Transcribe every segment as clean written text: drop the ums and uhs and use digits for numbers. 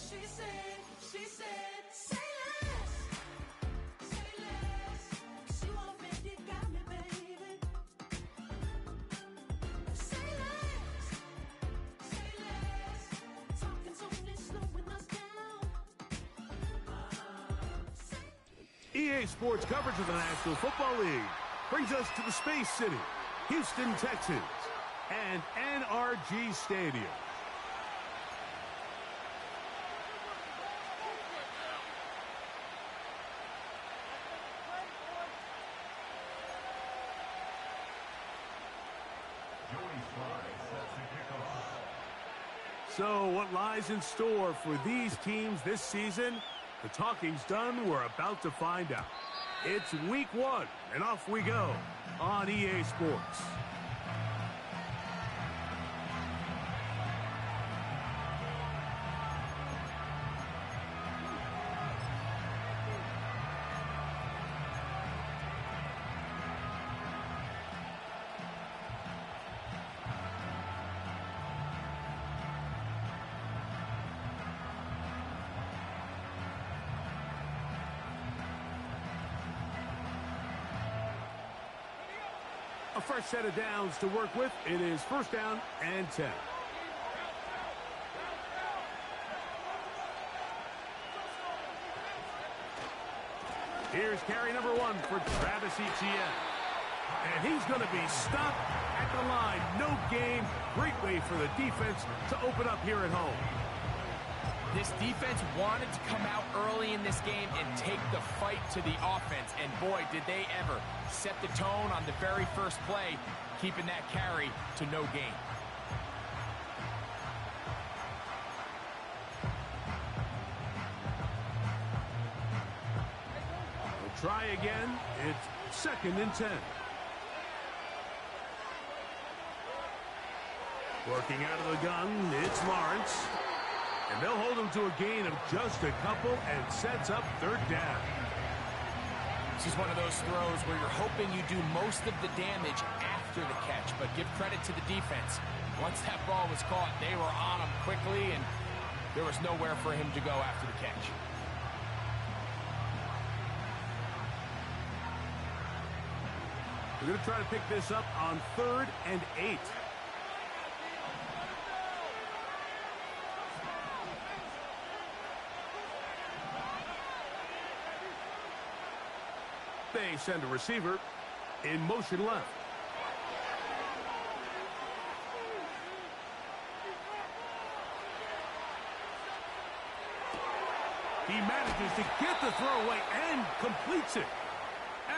She said, say less, say less. She won't make it, got me, baby. Say less, talking so fast, slowing us down. EA Sports coverage of the National Football League brings us to the Space City, Houston, Texas, and NRG Stadium. So what lies in store for these teams this season? The talking's done. We're about to find out. It's week 1, and off we go on EA Sports. A fresh set of downs to work with. It is first down and 10. Here's carry number 1 for Travis Etienne. And he's going to be stopped at the line. No gain. Great way for the defense to open up here at home. This defense wanted to come out early in this game and take the fight to the offense. And boy, did they ever set the tone on the very first play, keeping that carry to no gain. We'll try again. It's second and 10. Working out of the gun, it's Lawrence. And they'll hold him to a gain of just a couple and sets up third down. This is one of those throws where you're hoping you do most of the damage after the catch, but give credit to the defense. Once that ball was caught, they were on him quickly, and there was nowhere for him to go after the catch. We're going to try to pick this up on 3rd and 8. They send a receiver in motion left. He manages to get the throw away and completes it.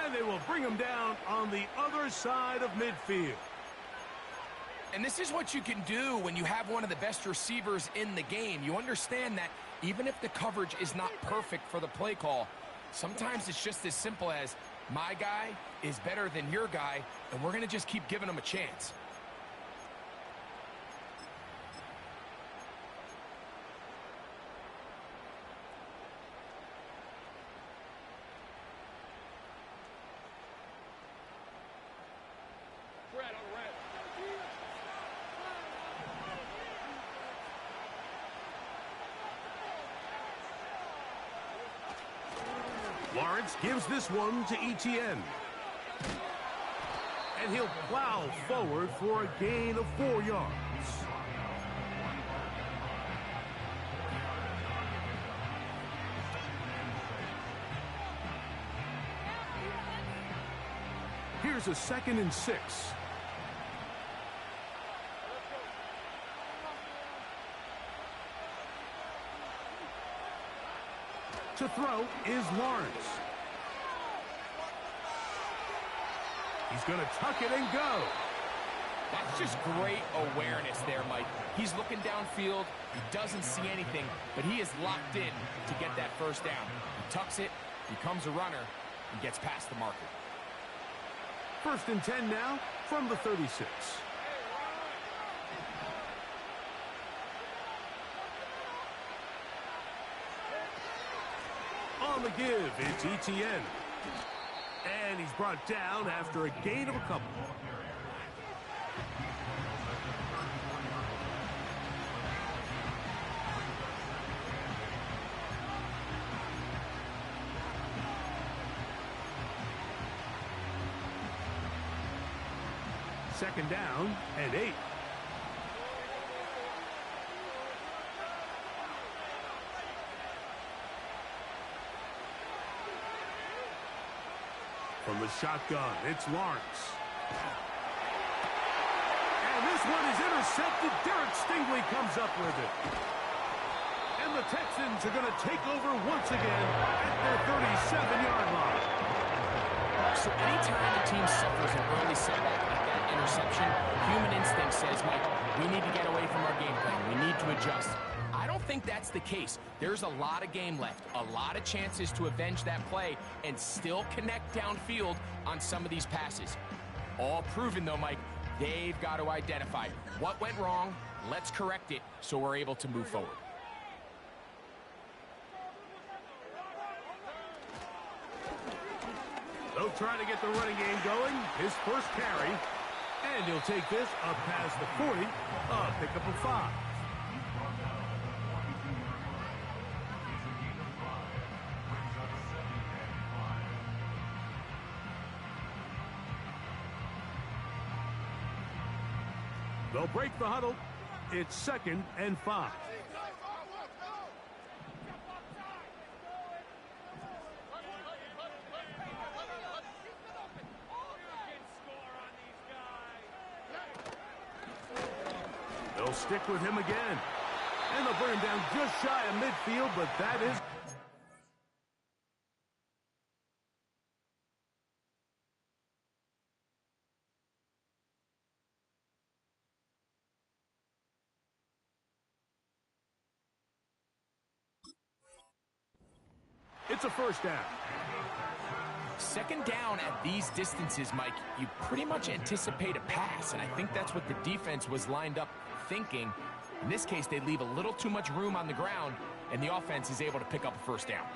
And they will bring him down on the other side of midfield. And this is what you can do when you have one of the best receivers in the game. You understand that even if the coverage is not perfect for the play call, sometimes it's just as simple as, my guy is better than your guy, and we're going to just keep giving him a chance. Lawrence gives this one to Etienne. And he'll plow forward for a gain of 4 yards. Here's a 2nd and 6. To throw is Lawrence. He's going to tuck it and go. That's just great awareness there, Mike. He's looking downfield. He doesn't see anything, but he is locked in to get that first down. He tucks it, becomes a runner, and gets past the marker. 1st and 10 now from the 36. On the give, it's Etienne. And he's brought down after a gain of a couple. second down and 8. From the shotgun, it's Lawrence. And this one is intercepted. Derek Stingley comes up with it. And the Texans are going to take over once again at their 37-yard line. So anytime a team suffers an early setback like that interception, human instinct says, Mike, we need to get away from our game plan. We need to adjust. I don't think that's the case. There's a lot of game left, a lot of chances to avenge that play and still connect downfield on some of these passes. All proven, though, Mike, they've got to identify what went wrong, let's correct it so we're able to move forward. They'll try to get the running game going. His first carry. And he'll take this up past the 40. Pickup of 5. They'll break the huddle. It's 2nd and 5. They'll stick with him again. And they'll bring him down just shy of midfield, but that is... It's a first down. Second down at these distances, Mike, you pretty much anticipate a pass, and I think that's what the defense was lined up thinking. In this case, they leave a little too much room on the ground, and the offense is able to pick up a first down.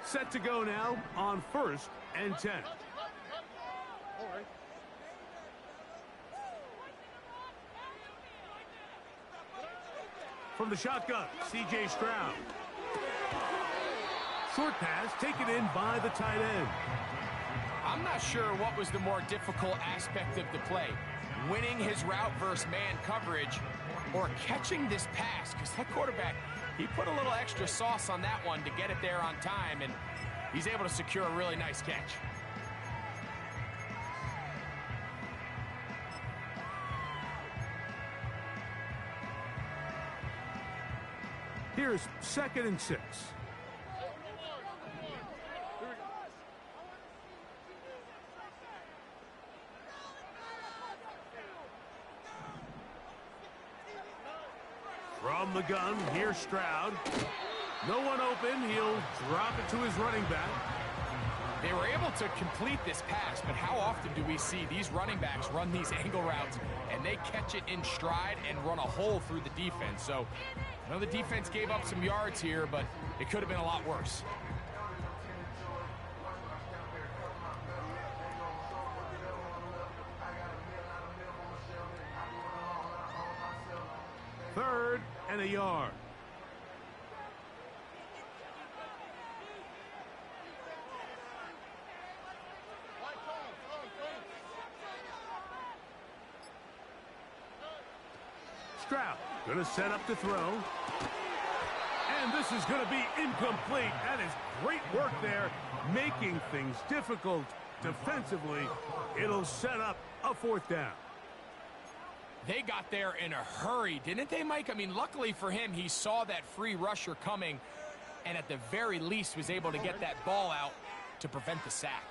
Set to go now on 1st and 10. From the shotgun, C.J. Stroud. Short pass taken in by the tight end. I'm not sure what was the more difficult aspect of the play, winning his route versus man coverage or catching this pass, because that quarterback, he put a little extra sauce on that one to get it there on time, and he's able to secure a really nice catch. Here's 2nd and 6. From the gun, here's Stroud. No one open. He'll drop it to his running back. They were able to complete this pass, but how often do we see these running backs run these angle routes and they catch it in stride and run a hole through the defense? So I know the defense gave up some yards here, but it could have been a lot worse. Third and a yard. Stroud going to set up to throw. And this is going to be incomplete. That is great work there, making things difficult defensively. It'll set up a 4th down. They got there in a hurry, didn't they, Mike? I mean, luckily for him, he saw that free rusher coming and at the very least was able to get that ball out to prevent the sack.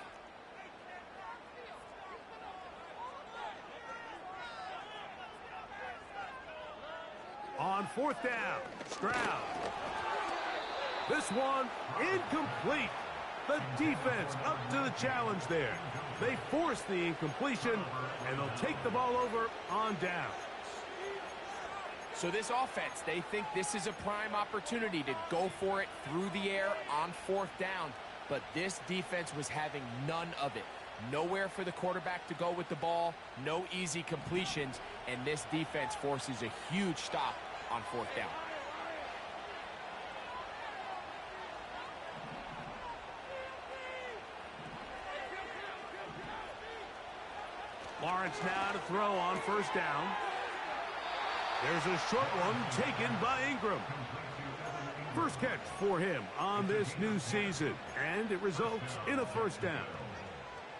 On 4th down, Stroud. This one incomplete. The defense up to the challenge there. They force the incompletion, and they'll take the ball over on downs. So this offense, they think this is a prime opportunity to go for it through the air on 4th down. But this defense was having none of it. Nowhere for the quarterback to go with the ball, no easy completions, and this defense forces a huge stop on 4th down. Lawrence now to throw on first down. There's a short one taken by Ingram. First catch for him on this new season, and it results in a first down.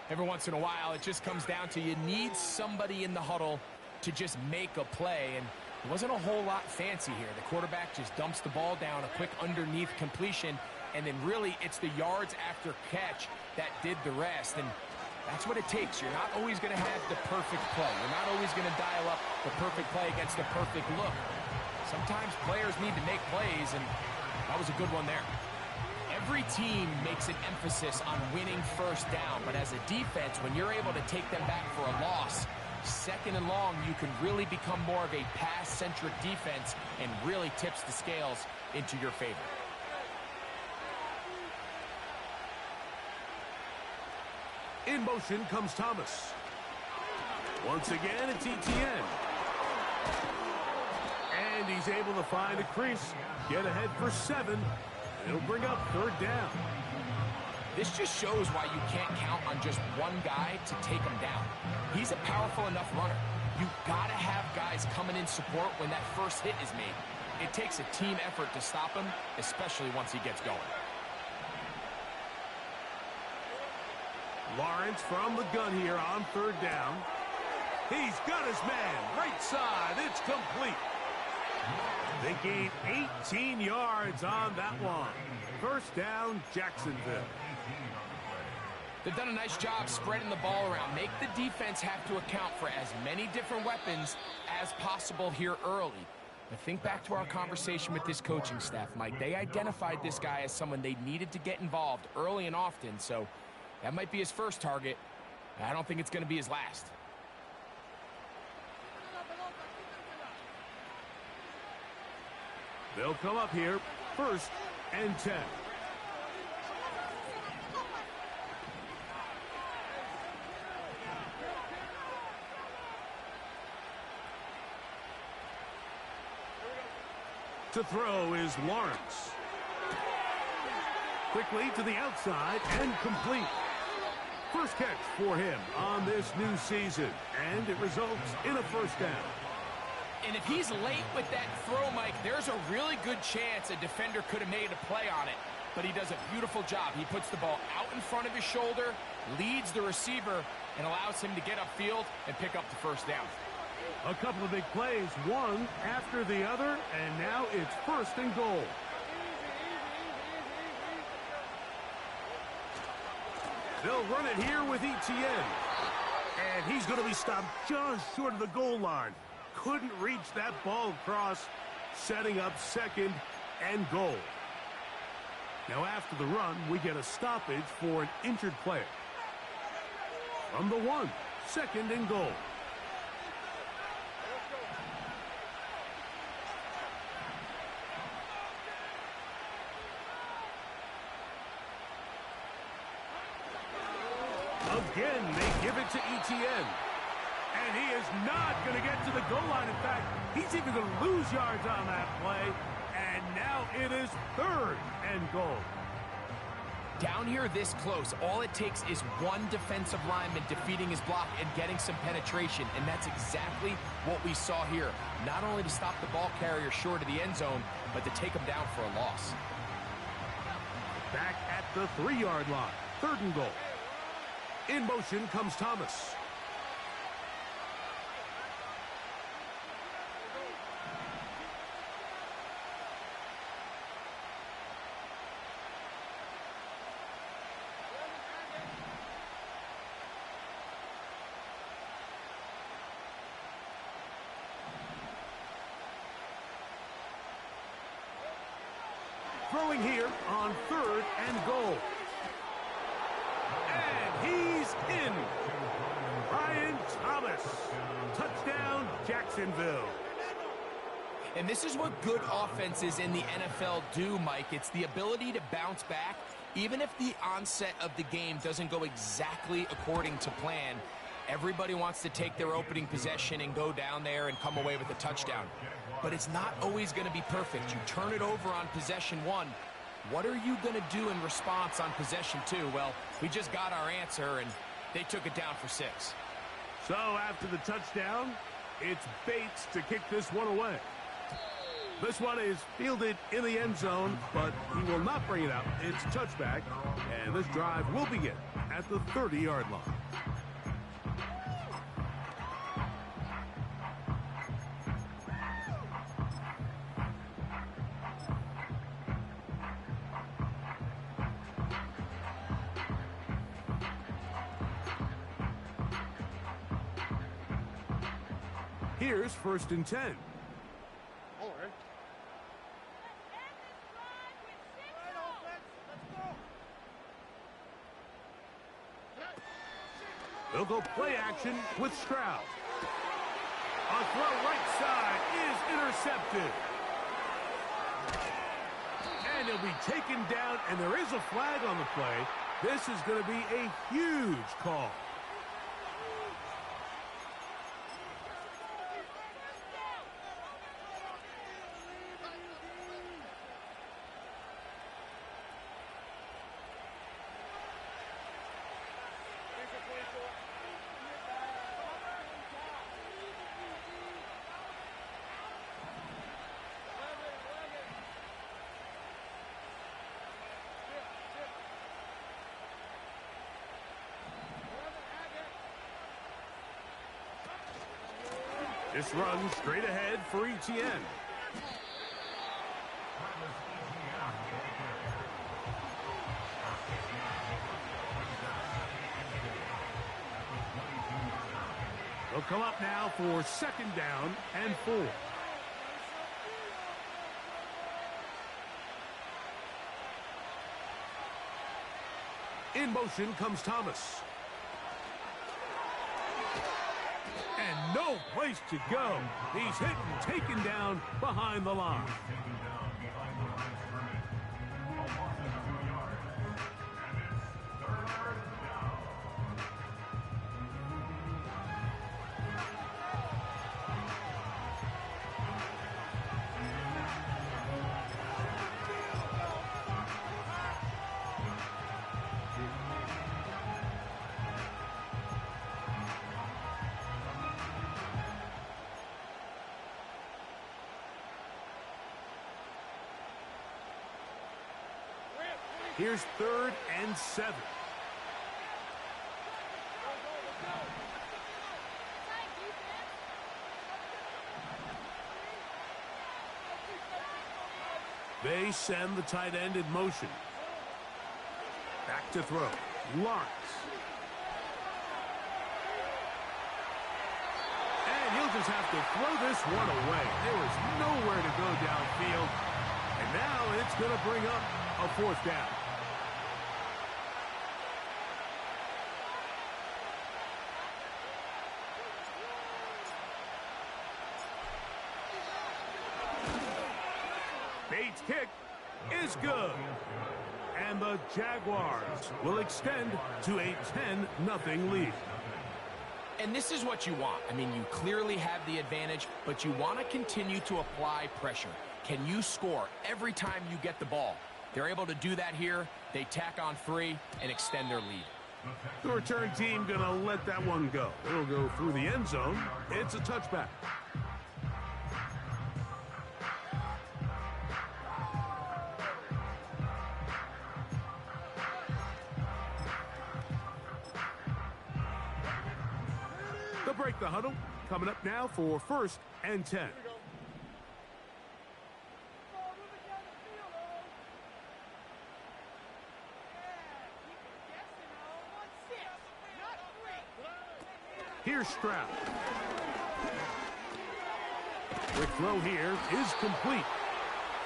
Every once in a while, it just comes down to you need somebody in the huddle to just make a play, and it wasn't a whole lot fancy here. The quarterback just dumps the ball down, a quick underneath completion, and then really it's the yards after catch that did the rest, and that's what it takes. You're not always going to have the perfect play. You're not always going to dial up the perfect play against the perfect look. Sometimes players need to make plays, and that was a good one there. Every team makes an emphasis on winning first down, but as a defense, when you're able to take them back for a loss, second and long, you can really become more of a pass-centric defense and really tips the scales into your favor. In motion comes Thomas. Once again, it's ETN. And he's able to find a crease, get ahead for 7. It'll bring up third down. This just shows why you can't count on just one guy to take him down. He's a powerful enough runner. You've got to have guys coming in support when that first hit is made. It takes a team effort to stop him, especially once he gets going. Lawrence from the gun here on third down. He's got his man, right side, it's complete. They gain 18 yards on that one. First down, Jacksonville. They've done a nice job spreading the ball around. Make the defense have to account for as many different weapons as possible here early. But think back to our conversation with this coaching staff, Mike. They identified this guy as someone they needed to get involved early and often, so that might be his first target. I don't think it's going to be his last. They'll come up here, first and 10. To throw is Lawrence. Quickly to the outside and complete. First catch for him on this new season, and it results in a first down. And if he's late with that throw, Mike, there's a really good chance a defender could have made a play on it, but he does a beautiful job. He puts the ball out in front of his shoulder, leads the receiver, and allows him to get upfield and pick up the first down. A couple of big plays, one after the other, and now it's first and goal. They'll run it here with ETN. And he's going to be stopped just short of the goal line. Couldn't reach that ball across, setting up second and goal. Now after the run, we get a stoppage for an injured player. From the 1, second and goal. Again, they give it to ETN. And he is not going to get to the goal line. In fact, he's even going to lose yards on that play. And now it is third and goal. Down here this close, all it takes is one defensive lineman defeating his block and getting some penetration. And that's exactly what we saw here. Not only to stop the ball carrier short of the end zone, but to take him down for a loss. Back at the 3-yard line. Third and goal. In motion comes Thomas. Throwing here on third and goal. And he's in. Brian Thomas. Touchdown, Jacksonville. And this is what good offenses in the NFL do, Mike. It's the ability to bounce back, even if the onset of the game doesn't go exactly according to plan. Everybody wants to take their opening possession and go down there and come away with a touchdown. But it's not always going to be perfect. You turn it over on possession 1. What are you going to do in response on possession 2? Well, we just got our answer, and they took it down for 6. So after the touchdown, it's Bates to kick this one away. This one is fielded in the end zone, but he will not bring it out. It's touchback, and this drive will begin at the 30-yard line. Here's 1st and 10. They'll go play action with Stroud. A throw right side is intercepted. And he'll be taken down, and there is a flag on the play. This is going to be a huge call. This runs straight ahead for ETN. They'll come up now for 2nd down and 4. In motion comes Thomas. And no place to go. He's hit and taken down behind the line. Here's 3rd and 7. They send the tight end in motion. Back to throw. Lawrence. And he'll just have to throw this one away. There was nowhere to go downfield. And now it's going to bring up a 4th down. Bates' kick is good. And the Jaguars will extend to a 10-0 lead. And this is what you want. I mean, you clearly have the advantage, but you want to continue to apply pressure. Can you score every time you get the ball? They're able to do that here. They tack on 3 and extend their lead. The return team going to let that one go. It'll go through the end zone. It's a touchback. They'll break the huddle. Coming up now for 1st and 10. Here's Stroud. Quick throw here is complete.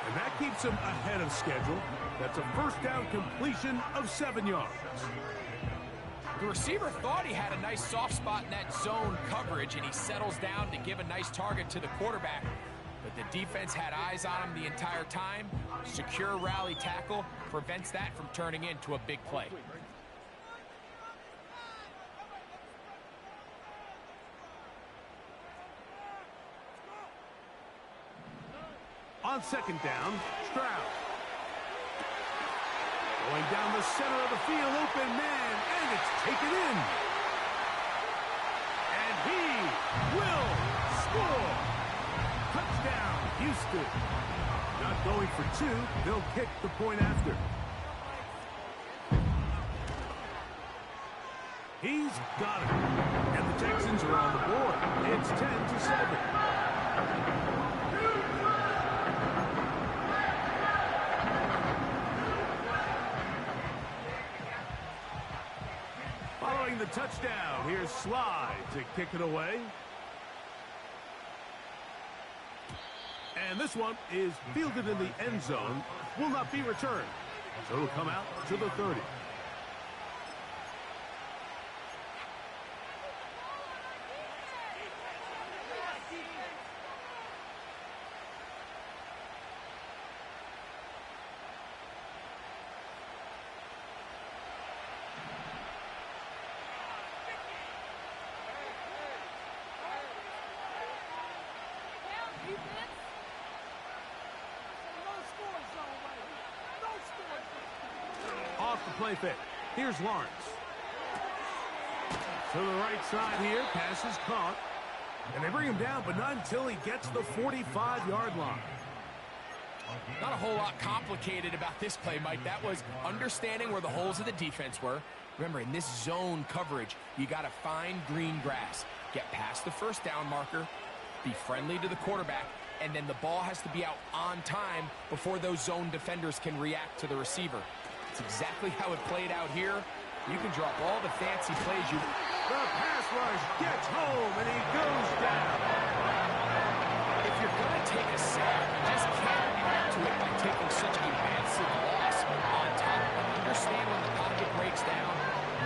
And that keeps him ahead of schedule. That's a 1st down completion of 7 yards. The receiver thought he had a nice soft spot in that zone coverage, and he settles down to give a nice target to the quarterback. But the defense had eyes on him the entire time. Secure rally tackle prevents that from turning into a big play. On 2nd down, Stroud. Going down the center of the field, open man, and it's taken in. And He will score. Touchdown, Houston. Not going for two. They'll kick the point after. He's got it. And the Texans are on the board. It's 10-7. Following the touchdown, here's Sly to kick it away. And this one is fielded in the end zone. Will not be returned. So it'll come out to the 30. Off the play fake. Here's Lawrence. To the right side here. Pass is caught. And they bring him down, but not until he gets the 45-yard line. Not a whole lot complicated about this play, Mike. That was understanding where the holes of the defense were. Remember, in this zone coverage, you got to find green grass. Get past the first down marker. Be friendly to the quarterback. And then the ball has to be out on time before those zone defenders can react to the receiver. It's exactly how it played out here. You can drop all the fancy plays you... The pass rush gets home, and he goes down. If you're going to take a sack, you just can't add to it by taking such a massive loss on top. Understand when the pocket breaks down,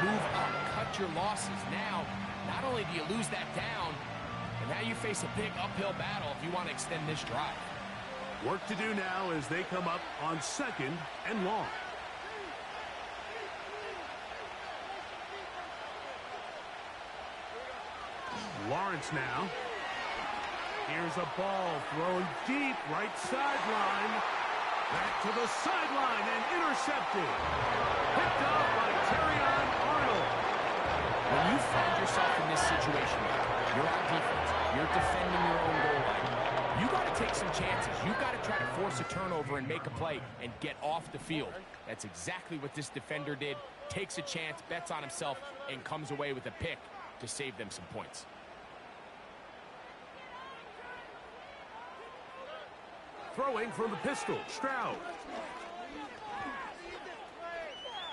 move up, cut your losses. Now, not only do you lose that down, and now you face a big uphill battle if you want to extend this drive. Work to do now as they come up on 2nd and long. Lawrence now. Here's a ball thrown deep, right sideline. Back to the sideline and intercepted. Picked up by Terrion Arnold. When you find yourself in this situation, you're on defense. You're defending your own goal line. You got to take some chances. You got to try to force a turnover and make a play and get off the field. That's exactly what this defender did. Takes a chance, bets on himself, and comes away with a pick to save them some points. Throwing from the pistol, Stroud.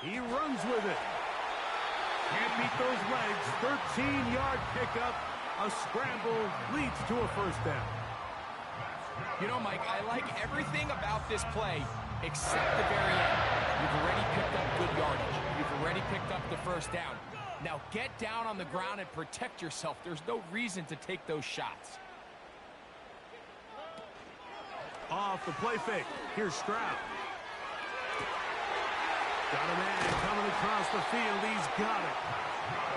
He runs with it. Can't beat those legs. 13-yard pickup. A scramble leads to a first down. You know, Mike, I like everything about this play except the very end. You've already picked up good yardage. You've already picked up the first down. Now get down on the ground and protect yourself. There's no reason to take those shots. Off the play fake. Here's Stroud. Got a man coming across the field. He's got it.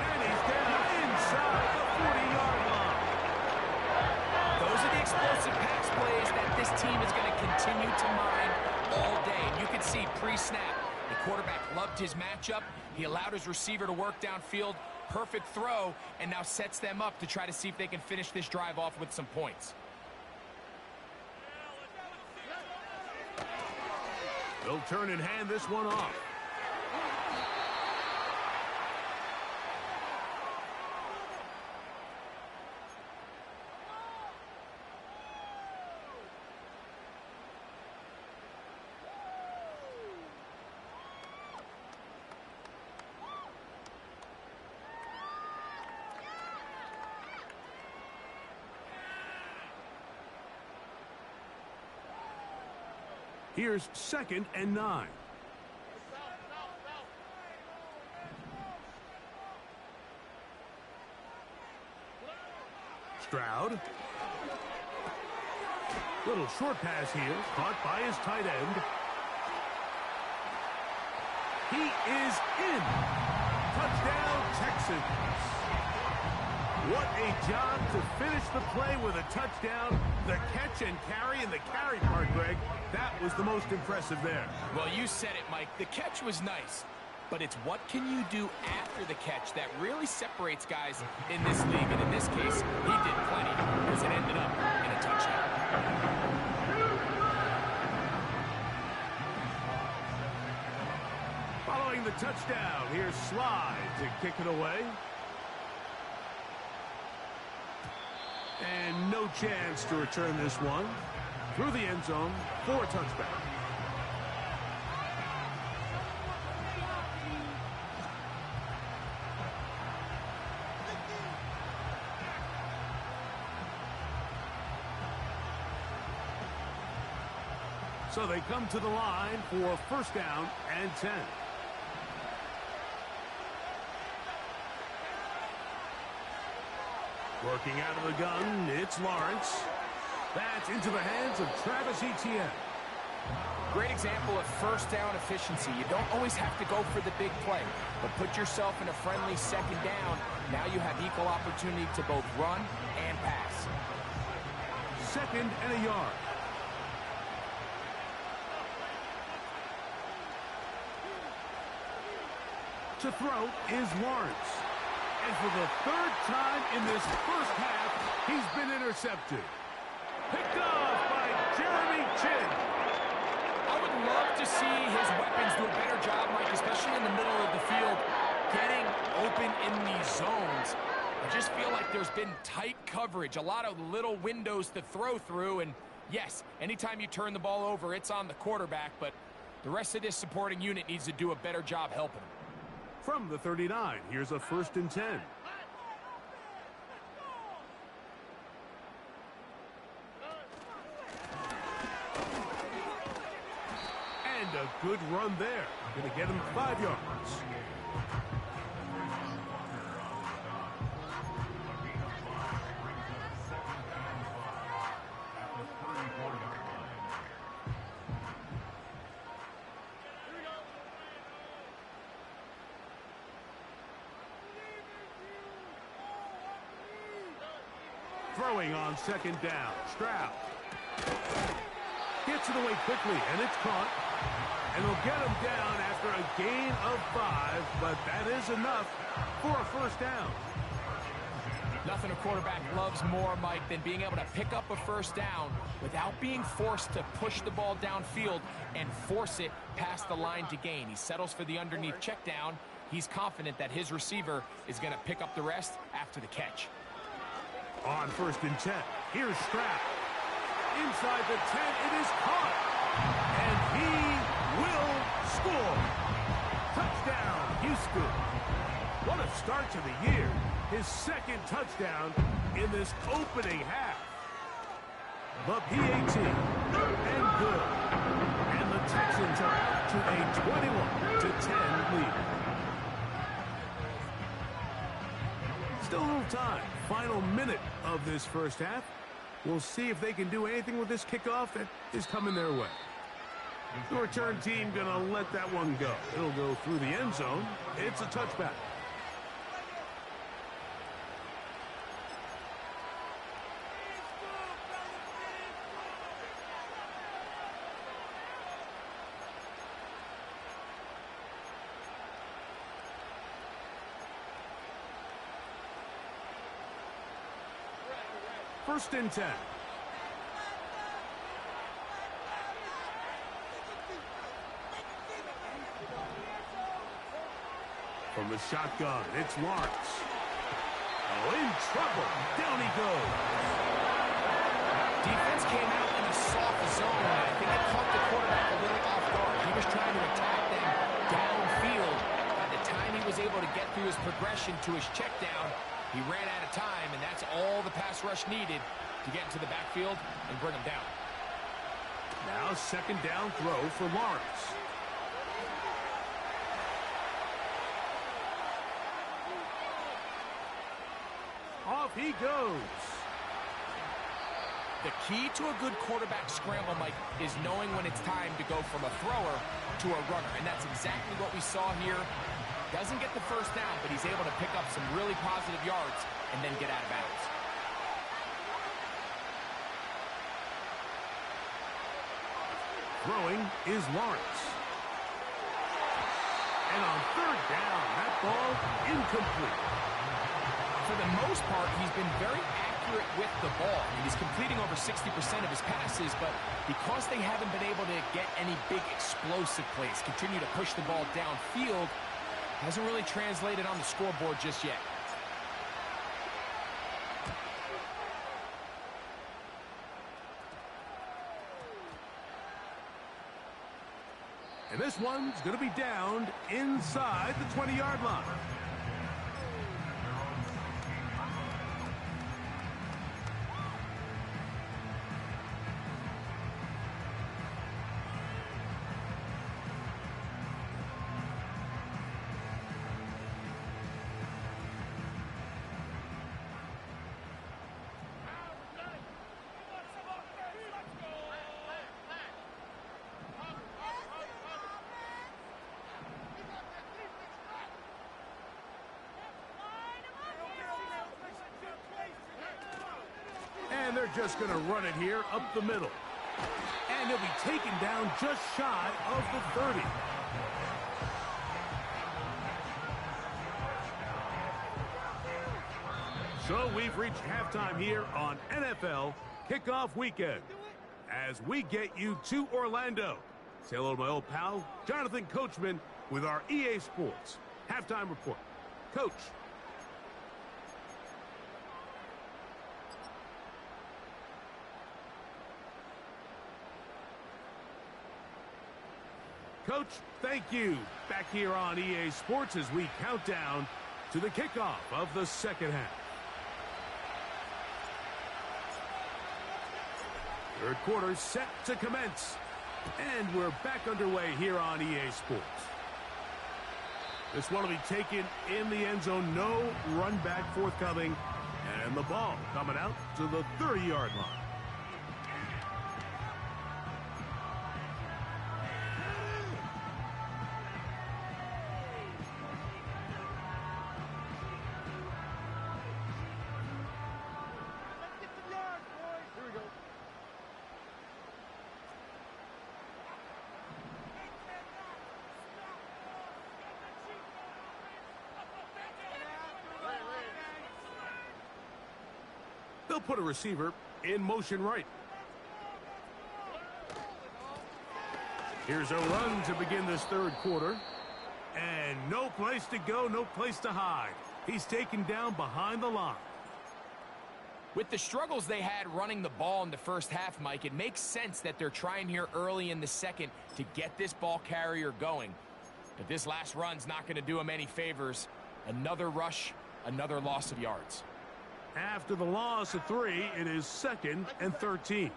And he's down inside the 40-yard line. Those are the explosive pass plays that this team is going to continue to mine all day. And you can see pre-snap, the quarterback loved his matchup. He allowed his receiver to work downfield. Perfect throw, and now sets them up to try to see if they can finish this drive off with some points. They'll turn and hand this one off. Here's 2nd and 9. Stroud. Little short pass here, caught by his tight end. He is in. Touchdown, Texans. What a job to finish the play with a touchdown. The catch and carry, and the carry part, Greg, that was the most impressive there. Well, you said it, Mike. The catch was nice. but it's what can you do after the catch that really separates guys in this league. And in this case, he did plenty because it ended up in a touchdown. Following the touchdown, here's Slide to kick it away. And no chance to return this one. Through the end zone for a touchback. So they come to the line for first down and 10. Working out of the gun, it's Lawrence. That's into the hands of Travis Etienne. Great example of first down efficiency. You don't always have to go for the big play, but put yourself in a friendly second down. Now you have equal opportunity to both run and pass. Second and a yard. To throw is Lawrence. And for the third time in this first half, he's been intercepted. Picked off by Jeremy Chinn. I would love to see his weapons do a better job, Mike, especially in the middle of the field, getting open in these zones. I just feel like there's been tight coverage, a lot of little windows to throw through, and yes, anytime you turn the ball over, it's on the quarterback, but the rest of this supporting unit needs to do a better job helping him. From the 39, here's a 1st and 10. And a good run there. Going to get him 5 yards. Throwing on second down. Stroud gets it away quickly, and it's caught. And they'll get him down after a gain of 5, but that is enough for a first down. Nothing a quarterback loves more, Mike, than being able to pick up a first down without being forced to push the ball downfield and force it past the line to gain. He settles for the underneath check down. He's confident that his receiver is going to pick up the rest after the catch. On 1st and 10, here's Stroud. Inside the 10, it is caught. And he will score. Touchdown, Houston. What a start to the year. His second touchdown in this opening half. The PAT, and good. And the Texans are out to a 21-10 lead. Still a little time. Final minute of this first half. We'll see if they can do anything with this kickoff that is coming their way. The return team going to let that one go. It'll go through the end zone. It's a touchback. First and 10. From the shotgun, it's Lawrence. Oh, in trouble. Down he goes. Defense came out in a soft zone, and I think it caught the quarterback a little off guard. He was trying to attack them downfield. By the time he was able to get through his progression to his check down, he ran out of time, and that's all the pass rush needed to get into the backfield and bring him down. Now second down throw for Lawrence. Off he goes. The key to a good quarterback scramble, Mike, is knowing when it's time to go from a thrower to a runner, and that's exactly what we saw here. Doesn't get the first down, but he's able to pick up some really positive yards and then get out of bounds. Throwing is Lawrence. And on third down, that ball incomplete. For the most part, he's been very accurate with the ball. He's completing over 60% of his passes, but because they haven't been able to get any big explosive plays, continue to push the ball downfield, hasn't really translated on the scoreboard just yet. And this one's going to be downed inside the 20-yard line. And they're just going to run it here up the middle. And he'll be taken down just shy of the 30. So we've reached halftime here on NFL Kickoff Weekend as we get you to Orlando. Say hello to my old pal, Jonathan Coachman, with our EA Sports Halftime Report. Coach. Coach, thank you. Back here on EA Sports as we count down to the kickoff of the second half. Third quarter set to commence. And we're back underway here on EA Sports. This one will be taken in the end zone. No run back forthcoming. And the ball coming out to the 30-yard line. They'll put a receiver in motion right. Here's a run to begin this third quarter. And no place to go, no place to hide. He's taken down behind the line. With the struggles they had running the ball in the first half, Mike, it makes sense that they're trying here early in the second to get this ball carrier going. But this last run's not going to do him any favors. Another rush, another loss of yards. After the loss of 3, it is 2nd and 13.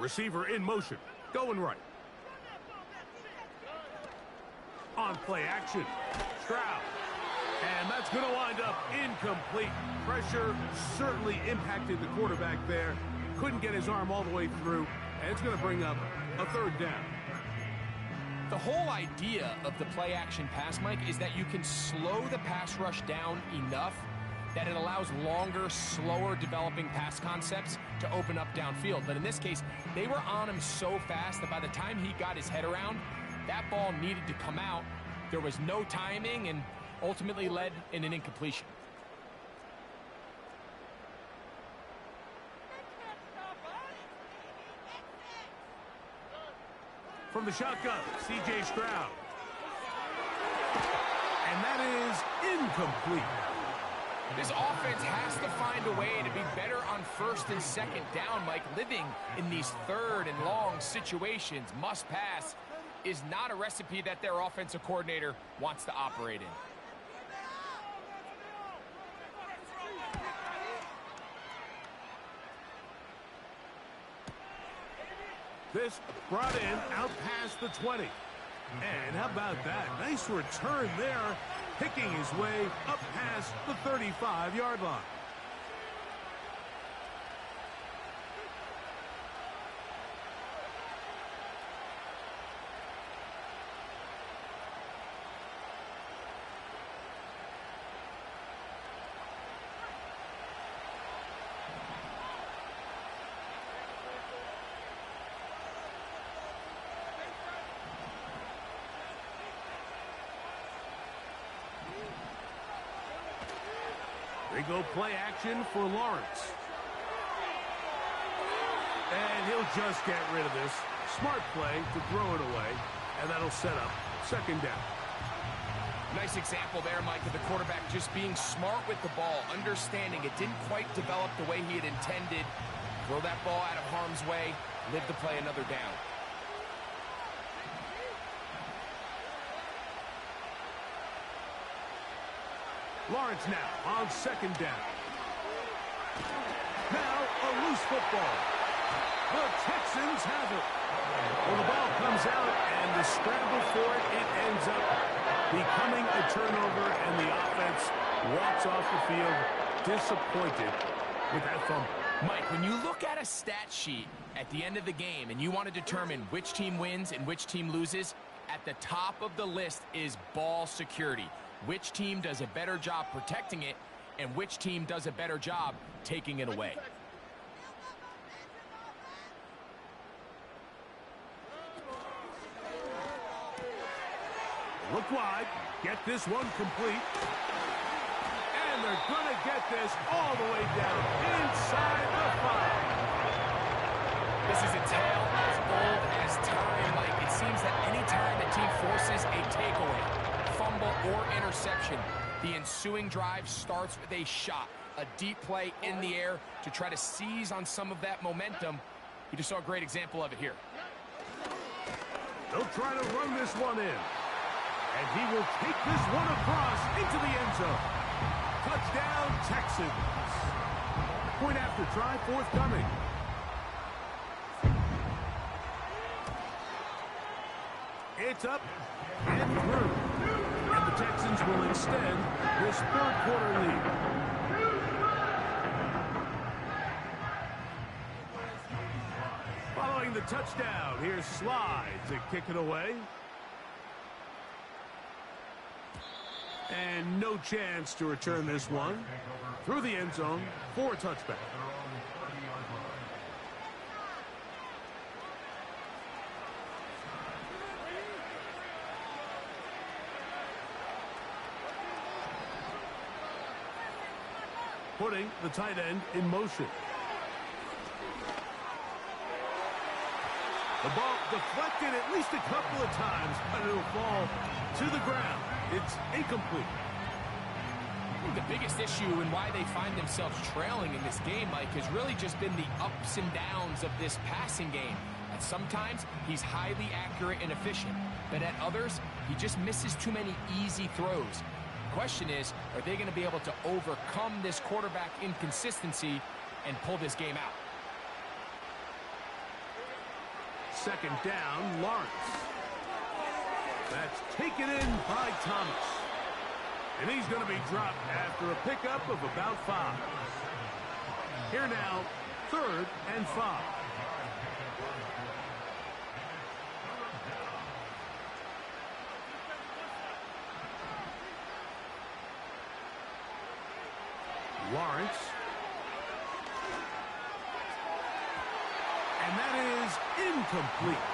Receiver in motion, going right. On play action, Stroud. And that's going to wind up incomplete. Pressure certainly impacted the quarterback there. Couldn't get his arm all the way through. And it's going to bring up a third down. The whole idea of the play action pass, Mike, is that you can slow the pass rush down enough that it allows longer, slower developing pass concepts to open up downfield. But in this case, they were on him so fast that by the time he got his head around, that ball needed to come out. There was no timing and ultimately led in an incompletion. From the shotgun, C.J. Stroud. And that is incomplete. This offense has to find a way to be better on first and second down, Mike. Living in these third and long situations, must pass, is not a recipe that their offensive coordinator wants to operate in. This brought in out past the 20. And how about that? Nice return there, picking his way up past the 35-yard line. They go play action for Lawrence. And he'll just get rid of this. Smart play to throw it away. And that'll set up second down. Nice example there, Mike, of the quarterback just being smart with the ball, understanding it didn't quite develop the way he had intended. Throw that ball out of harm's way, live to play another down. Lawrence now on second down. Now a loose football. The Texans have it. Well, the ball comes out, and the scramble for it, it ends up becoming a turnover, and the offense walks off the field disappointed with that fumble. Mike, when you look at a stat sheet at the end of the game and you want to determine which team wins and which team loses, at the top of the list is ball security. Which team does a better job protecting it, and which team does a better job taking it away. Look wide, get this one complete. And they're going to get this all the way down inside the 5. This is a tale as old as time, Mike. It seems that any time a team forces a takeaway, fumble, or interception, the ensuing drive starts with a shot, a deep play in the air to try to seize on some of that momentum. You just saw a great example of it here. They'll try to run this one in. And he will take this one across into the end zone. Touchdown, Texans. Point after try, forthcoming. It's up and through. And the Texans will extend this third quarter lead. Following the touchdown, here's Slide to kick it away. And no chance to return this one through the end zone for a touchback. Putting the tight end in motion. The ball deflected at least a couple of times, but it'll fall to the ground. It's incomplete. The biggest issue and why they find themselves trailing in this game, Mike, has really just been the ups and downs of this passing game. At sometimes, he's highly accurate and efficient, but at others, he just misses too many easy throws. The question is, are they going to be able to overcome this quarterback inconsistency and pull this game out? Second down, Lawrence. That's taken in by Thomas. And he's going to be dropped after a pickup of about 5. Here now, 3rd and 5. Lawrence. And that is incomplete.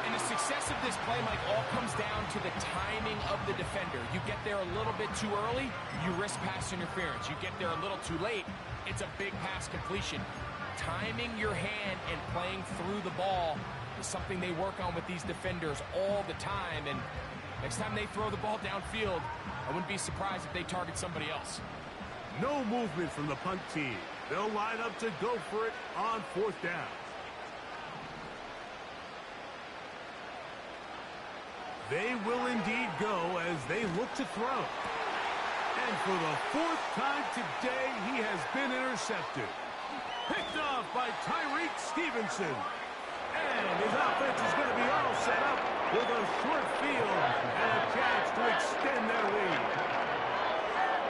And the success of this play, Mike, all comes down to the timing of the defender. You get there a little bit too early, you risk pass interference. You get there a little too late, it's a big pass completion. Timing your hand and playing through the ball is something they work on with these defenders all the time. And next time they throw the ball downfield, I wouldn't be surprised if they target somebody else. No movement from the punt team. They'll line up to go for it on 4th down. They will indeed go as they look to throw. And for the 4th time today, he has been intercepted. Picked off by Tyreek Stevenson. And his offense is going to be all set up with a short field and a chance to extend their lead.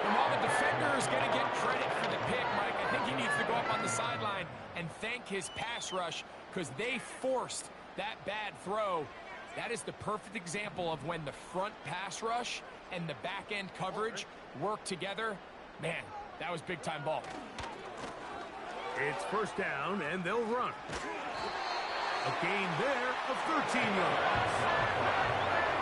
And while the defender is going to get credit for the pick, Mike, I think he needs to go up on the sideline and thank his pass rush because they forced that bad throw. That is the perfect example of when the front pass rush and the back end coverage work together. Man, that was big time ball. It's 1st down and they'll run. A gain there of 13 yards.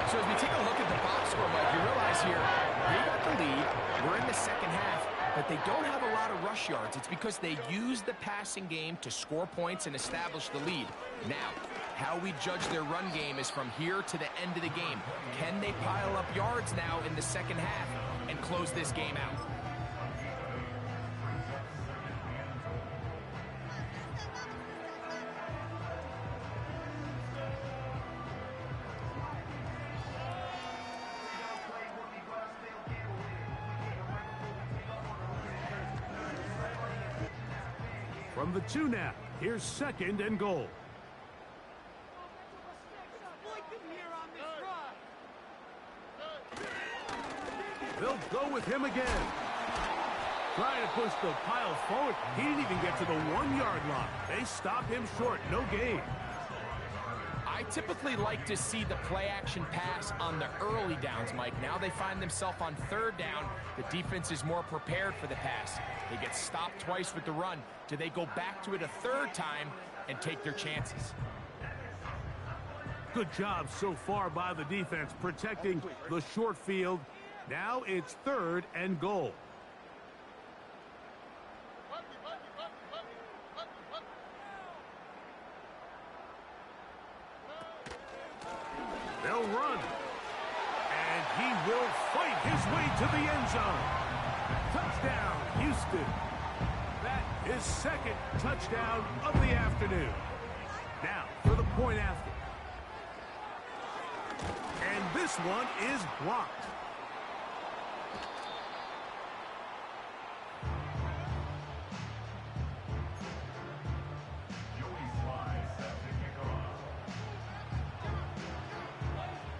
So as we take a look at the box score, Mike, you realize here, they got the lead. We're in the second half. but they don't have a lot of rush yards. It's because they use the passing game to score points and establish the lead. Now, how we judge their run game is from here to the end of the game. Can they pile up yards now in the second half and close this game out? From the 2 now, here's 2nd and goal. They'll go with him again. Trying to push the pile forward. He didn't even get to the 1-yard line. They stopped him short. No gain. I typically like to see the play-action pass on the early downs, Mike. Now they find themselves on 3rd down. The defense is more prepared for the pass. They get stopped twice with the run. Do they go back to it a 3rd time and take their chances? Good job so far by the defense protecting the short field. Now it's 3rd and goal. They'll run. And he will fight his way to the end zone. Touchdown, Houston. That is 2nd touchdown of the afternoon. Now for the point after. And this one is blocked.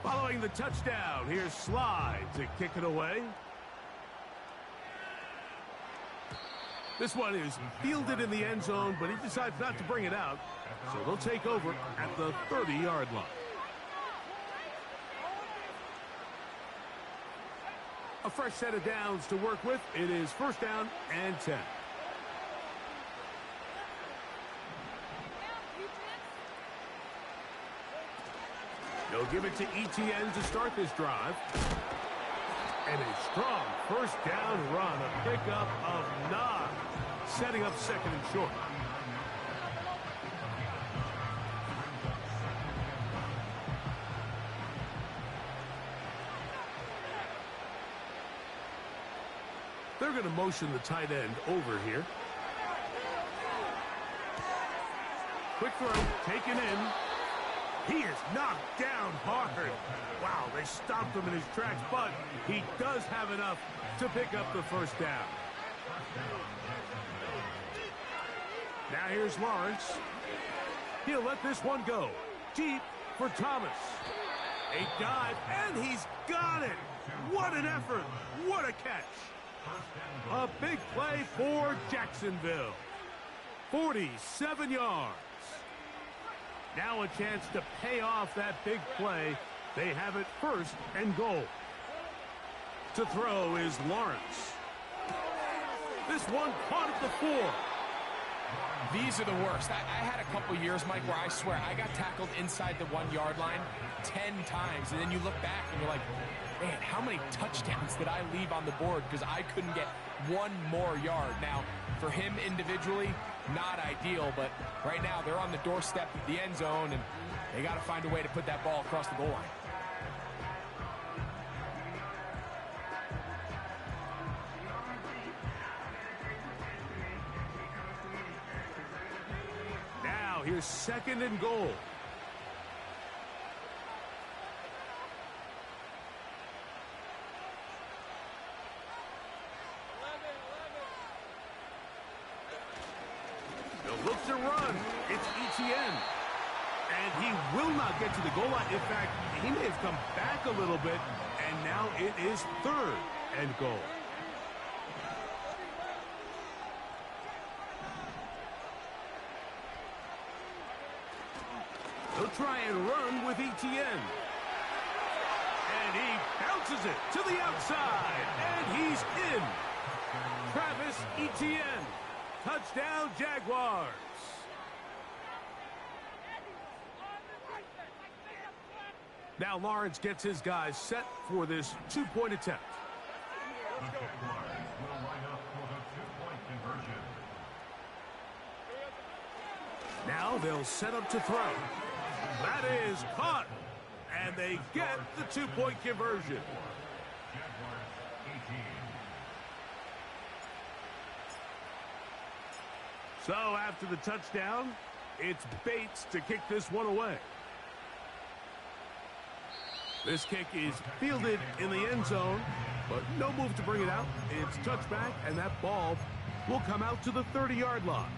Following the touchdown, here's Slide to kick it away. This one is fielded in the end zone, but he decides not to bring it out. So they'll take over at the 30-yard line. A fresh set of downs to work with. It is 1st down and 10. They'll give it to ETN to start this drive. And a strong 1st down run, a pickup of 9, setting up 2nd and short. They're going to motion the tight end over here. Quick throw, taken in. He is knocked down hard. Wow, they stopped him in his tracks, but he does have enough to pick up the 1st down. Now here's Lawrence. He'll let this one go. Deep for Thomas. A dive, and he's got it. What an effort. What a catch. A big play for Jacksonville. 47 yards. Now a chance to pay off that big play. They have it 1st and goal. To throw is Lawrence. This one caught at the 4. These are the worst. I had a couple years, Mike, where I swear I got tackled inside the 1-yard line 10 times. And then you look back and you're like, man, how many touchdowns did I leave on the board because I couldn't get 1 more yard? Now, for him individually, not ideal, but right now they're on the doorstep of the end zone, and they got to find a way to put that ball across the goal line. Now here's 2nd and goal. Looks to run. It's ETN. And he will not get to the goal line. In fact, he may have come back a little bit, and now it is 3rd and goal. He'll try and run with ETN. And he bounces it to the outside, and he's in. Travis Etienne. Touchdown, Jaguars. Now Lawrence gets his guys set for this 2-point attempt. Now they'll set up to throw. That is caught. And they get the 2-point conversion. So after the touchdown, it's Bates to kick this one away. This kick is fielded in the end zone, but no move to bring it out. It's touchback, and that ball will come out to the 30-yard line.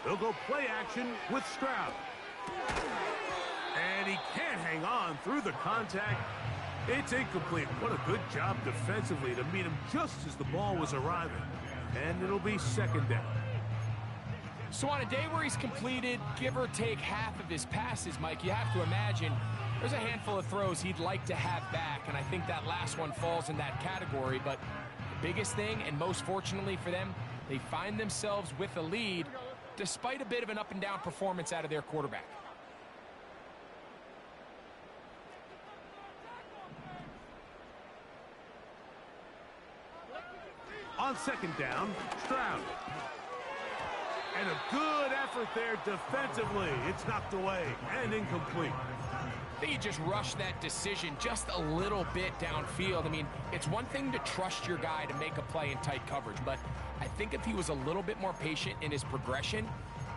They'll go play action with Stroud. And he can't hang on through the contact. It's incomplete. What a good job defensively to meet him just as the ball was arriving. And it'll be second down. So on a day where he's completed, give or take half of his passes, Mike, you have to imagine there's a handful of throws he'd like to have back, and I think that last one falls in that category. But the biggest thing, and most fortunately for them, they find themselves with a lead despite a bit of an up-and-down performance out of their quarterback. On second down, Stroud. And a good effort there defensively. It's knocked away and incomplete. I think he just rushed that decision just a little bit downfield. I mean, it's one thing to trust your guy to make a play in tight coverage, but I think if he was a little bit more patient in his progression,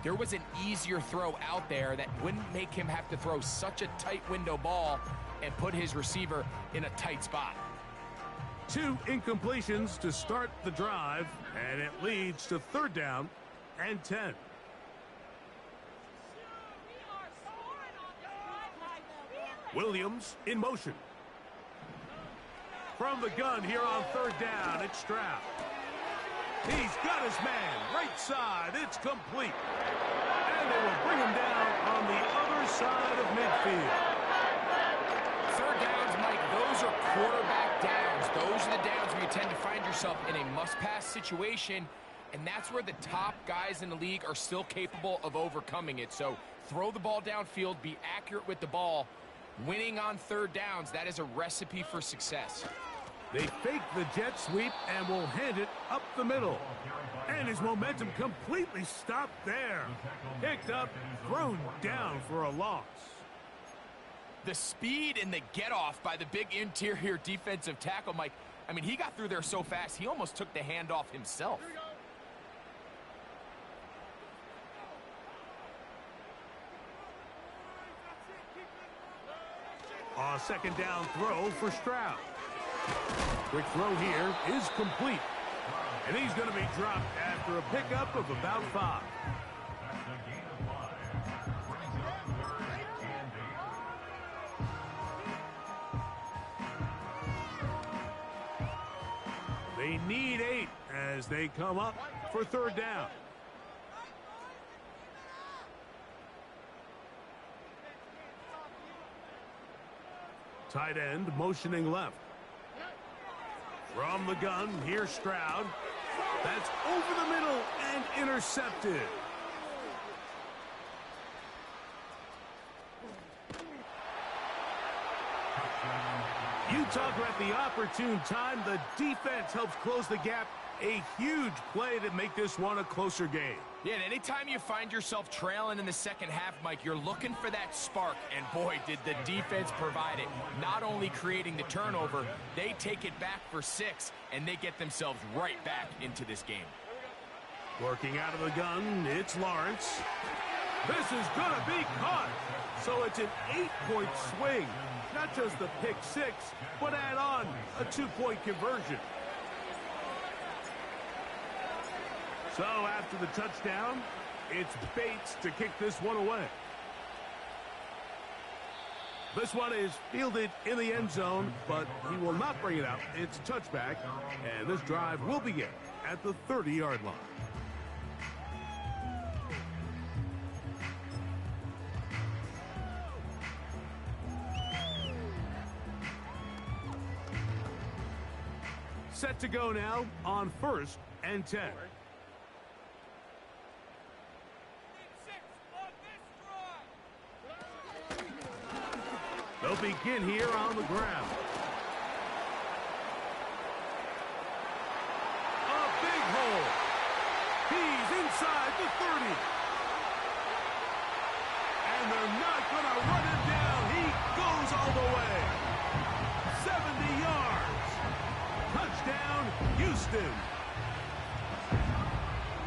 there was an easier throw out there that wouldn't make him have to throw such a tight window ball and put his receiver in a tight spot. 2 incompletions to start the drive, and it leads to third down and 10. Williams in motion. From the gun here on third down, it's Stroud. He's got his man right side. It's complete. And they will bring him down on the other side of midfield. Third downs, Mike, those are quarterback downs. Those are the downs where you tend to find yourself in a must-pass situation, and that's where the top guys in the league are still capable of overcoming it. So throw the ball downfield, be accurate with the ball. Winning on third downs, that is a recipe for success. They fake the jet sweep and will hand it up the middle. And his momentum completely stopped there. Picked up, thrown down for a loss. The speed and the get-off by the big interior defensive tackle, Mike, I mean, he got through there so fast, he almost took the handoff himself. A second down throw for Stroud. Quick throw here is complete. And he's going to be dropped after a pickup of about 5. They need 8 as they come up for third down. Tight end motioning left. From the gun, here's Stroud. That's over the middle and intercepted. You talk about the opportune time. The defense helps close the gap. A huge play to make this one a closer game. Yeah, and anytime you find yourself trailing in the second half, Mike, you're looking for that spark. And boy, did the defense provide it. Not only creating the turnover, they take it back for 6, and they get themselves right back into this game. Working out of the gun, it's Lawrence. This is going to be caught. So it's an 8-point swing. Not just the pick 6, but add on a 2-point conversion. So after the touchdown, it's Bates to kick this one away. This one is fielded in the end zone, but he will not bring it out. It's touchback, and this drive will begin at the 30-yard line. Set to go now on 1st and 10. They'll begin here on the ground. A big hole. He's inside the 30. And they're not going to run him down. He goes all the way. 70 yards. Touchdown, Houston.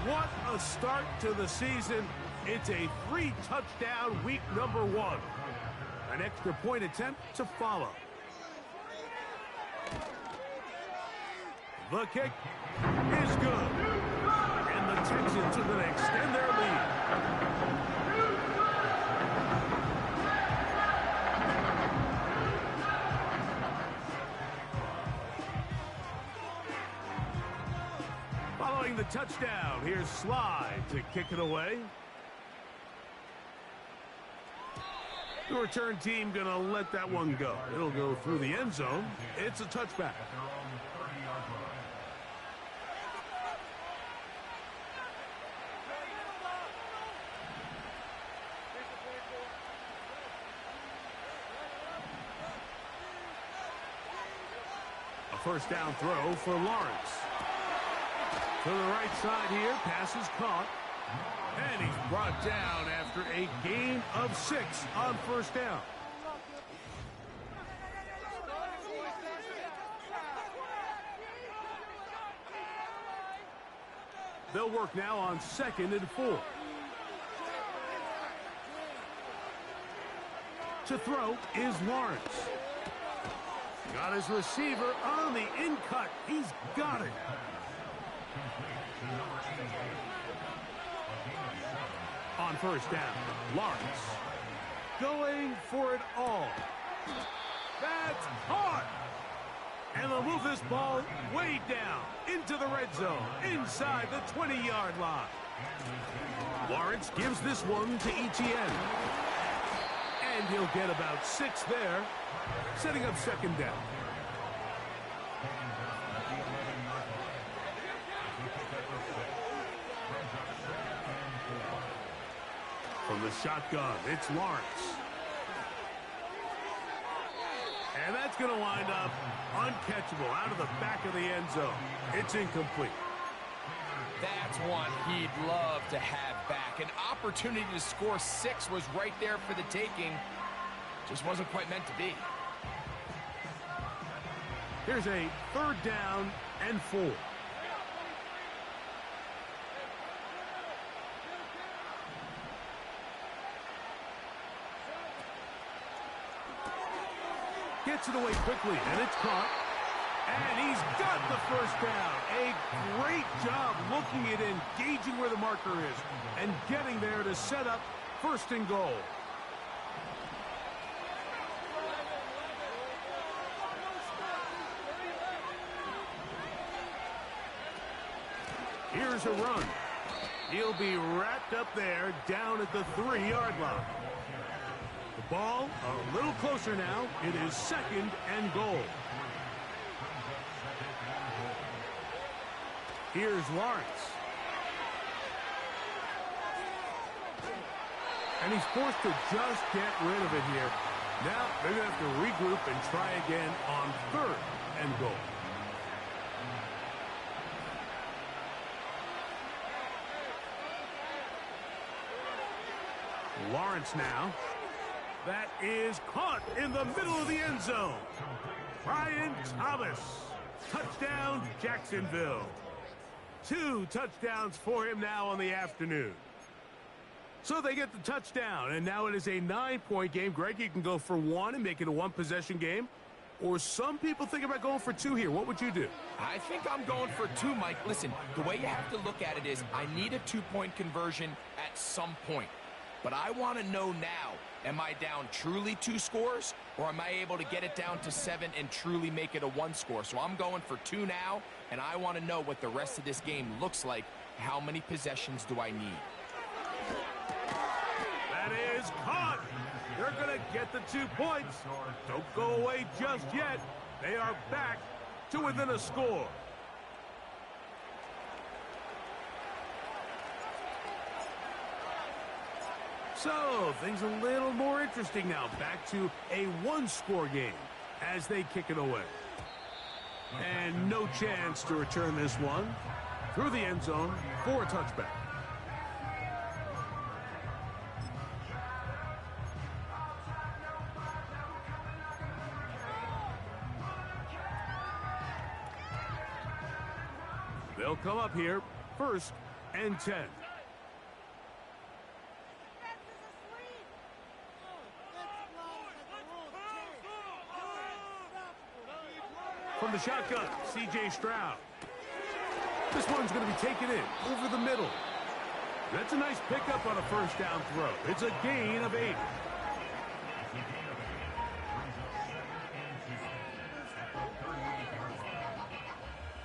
What a start to the season. It's a 3-touchdown week number 1. An extra point attempt to follow. The kick is good. And the Texans are going to extend their lead. Following the touchdown, here's Slide to kick it away. The return team going to let that one go. It'll go through the end zone. It's a touchback. A first down throw for Lawrence. To the right side here, pass is caught. And he's brought down after a gain of 6 on first down. They'll work now on 2nd and 4. To throw is Lawrence. Got his receiver on the in-cut. He's got it. On first down, Lawrence going for it all. That's caught. And they'll move this ball way down into the red zone, inside the 20-yard line. Lawrence gives this one to ETN. And he'll get about 6 there, setting up 2nd down. From the shotgun, it's Lawrence. And that's going to wind up uncatchable out of the back of the end zone. It's incomplete. That's one he'd love to have back. An opportunity to score 6 was right there for the taking. Just wasn't quite meant to be. Here's a 3rd down and 4. Gets it away quickly, and it's caught. And he's got the first down. A great job looking at engaging where the marker is and getting there to set up 1st and goal. Here's a run. He'll be wrapped up there down at the 3-yard line. The ball a little closer now. It is 2nd and goal. Here's Lawrence. And he's forced to just get rid of it here. Now they're going to have to regroup and try again on 3rd and goal. Lawrence now. That is caught in the middle of the end zone. Brian Thomas. Touchdown, Jacksonville. 2 touchdowns for him now on the afternoon. So they get the touchdown, and now it is a 9-point game. Greg, you can go for 1 and make it a 1-possession game. Or some people think about going for 2 here. What would you do? I think I'm going for 2, Mike. Listen, the way you have to look at it is I need a 2-point conversion at some point. But I want to know now, am I down truly 2 scores, or am I able to get it down to 7 and truly make it a 1 score? So I'm going for 2 now, and I want to know what the rest of this game looks like. How many possessions do I need? That is caught. They're going to get the 2 points. Don't go away just yet. They are back to within a score. So, things a little more interesting now. Back to a one-score game as they kick it away. And no chance to return this one through the end zone for a touchback. They'll come up here, 1st and 10. From the shotgun, C.J. Stroud. This one's going to be taken in over the middle. That's a nice pickup on a first down throw. It's a gain of 8.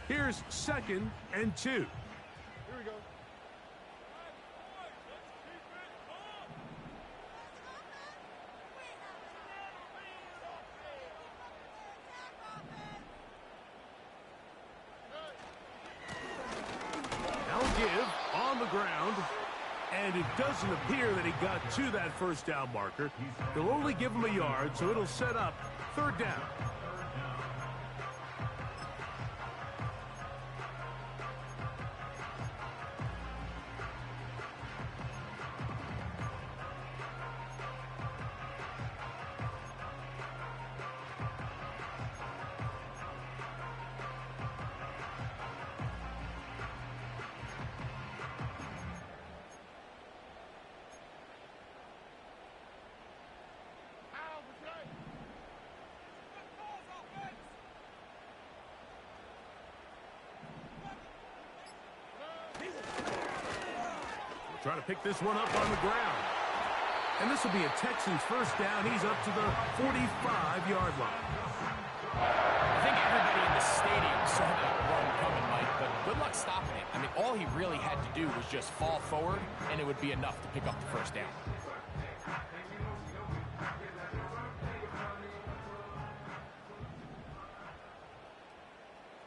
Here's 2nd and 2. Here we go. Now give on the ground. And it doesn't appear that he got to that first down marker. They'll only give him a yard, so it'll set up 3rd down. Trying to pick this one up on the ground. And this will be a Texans first down. He's up to the 45-yard line. I think everybody in the stadium saw that run coming, Mike, but good luck stopping it. I mean, all he really had to do was just fall forward, and it would be enough to pick up the first down.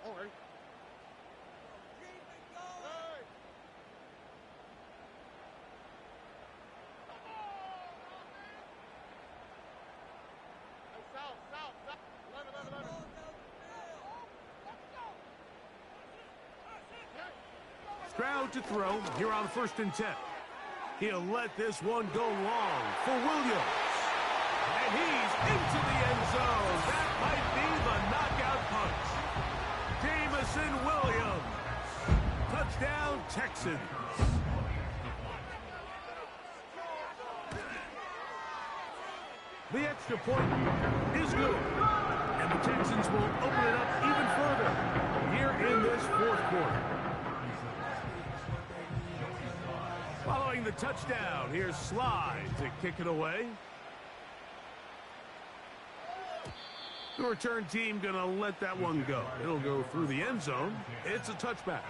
All right. Stroud to throw here on 1st and 10. He'll let this one go long for Williams. And he's into the end zone. That might be the knockout punch. Jamison Williams. Touchdown, Texans. The extra point is good. And the Texans will open it up even further here in this 4th quarter. Following the touchdown, here's Slide to kick it away. The return team going to let that one go. It'll go through the end zone. It's a touchback.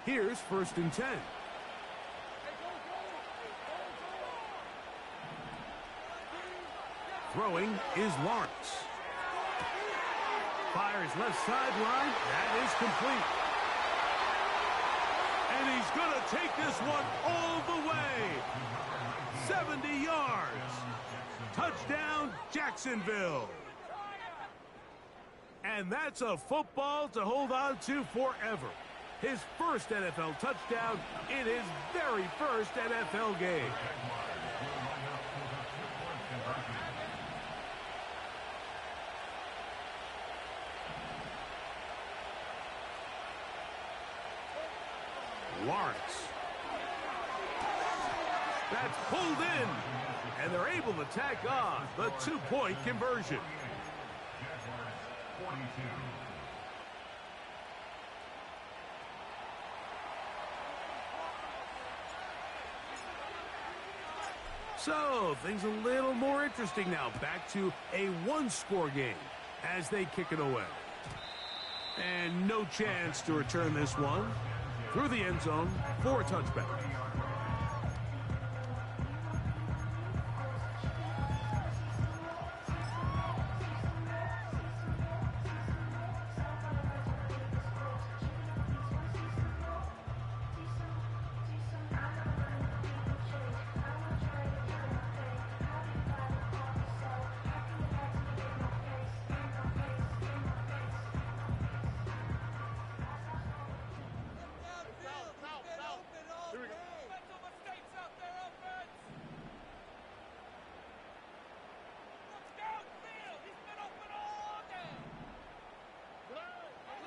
Here's 1st and 10. Throwing is Lawrence. Fires left sideline. That is complete. And he's going to take this one all the way. 70 yards. Touchdown, Jacksonville. And that's a football to hold on to forever. His first NFL touchdown in his very first NFL game. Lawrence. That's pulled in. And they're able to tack on the 2-point conversion. So, things a little more interesting now. Back to a one-score game as they kick it away. And no chance to return this one through the end zone for a touchback.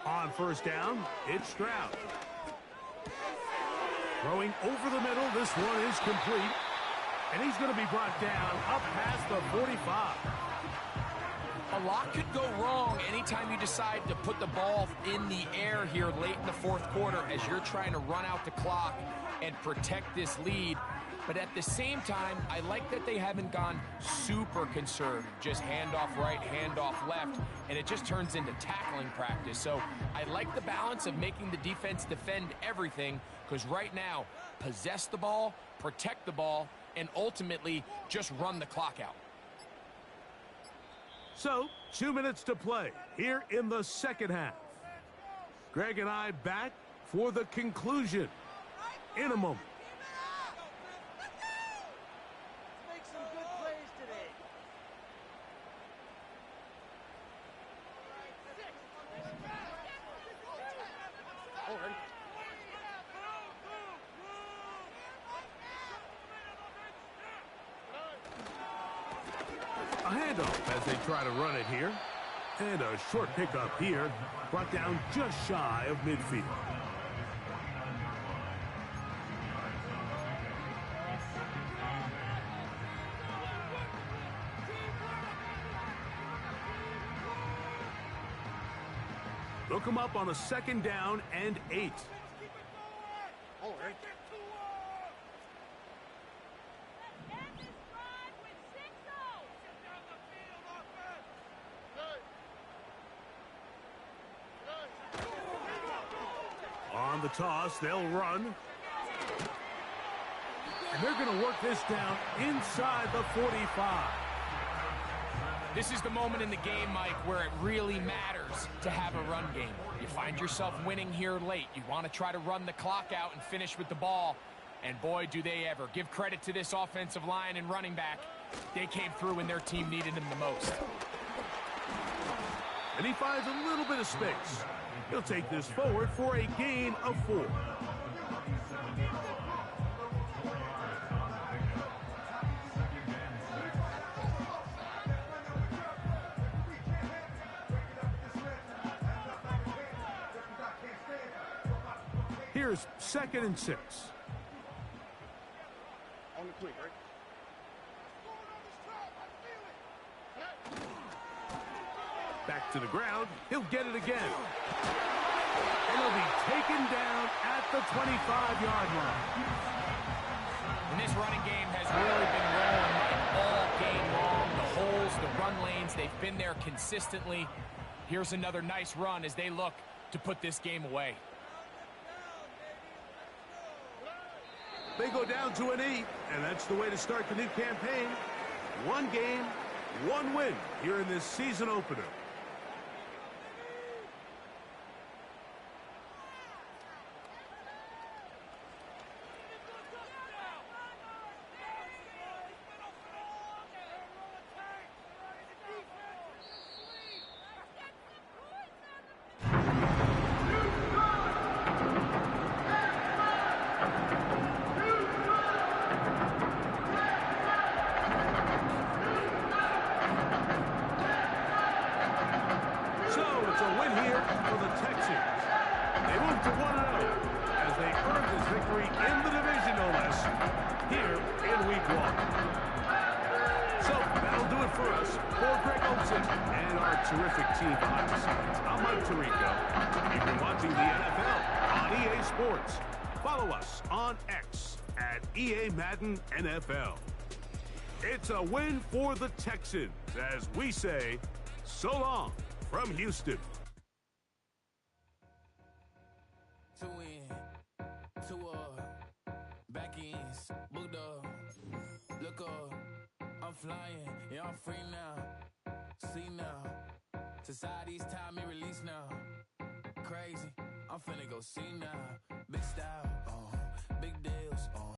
On first down, it's Stroud. Throwing over the middle, this one is complete. And he's going to be brought down up past the 45. A lot could go wrong anytime you decide to put the ball in the air here late in the fourth quarter as you're trying to run out the clock and protect this lead. But at the same time, I like that they haven't gone super conservative, just handoff right, handoff left, and it just turns into tackling practice. So I like the balance of making the defense defend everything, because right now, possess the ball, protect the ball, and ultimately just run the clock out. So, 2 minutes to play here in the second half. Greg and I back for the conclusion in a moment. A handoff as they try to run it here. And a short pickup here, brought down just shy of midfield. Look him up on a second down and 8. On the toss, they'll run. And they're going to work this down inside the 45. This is the moment in the game, Mike, where it really matters to have a run game. You find yourself winning here late. You want to try to run the clock out and finish with the ball. And boy, do they ever. Give credit to this offensive line and running back. They came through when their team needed them the most. And he finds a little bit of space. He'll take this forward for a gain of 4. Here's 2nd and 6. On the quick, right? Back to the ground. He'll get it again. And he'll be taken down at the 25-yard line. And this running game has really been rolling all game long. The holes, the run lanes, they've been there consistently. Here's another nice run as they look to put this game away. They go down to an 8, and that's the way to start the new campaign. 1 game, 1 win here in this season opener. Terrific team behind the scenes. I'm Mike Tirico. You've been watching the NFL on EA Sports. Follow us on X at EA Madden NFL. It's a win for the Texans as we say so long from Houston. Two in, two up, back ends, booked up. Look up, I'm flying, yeah, I'm free now. See now, society's time me release now. Crazy, I'm finna go see now. Big style, big deals,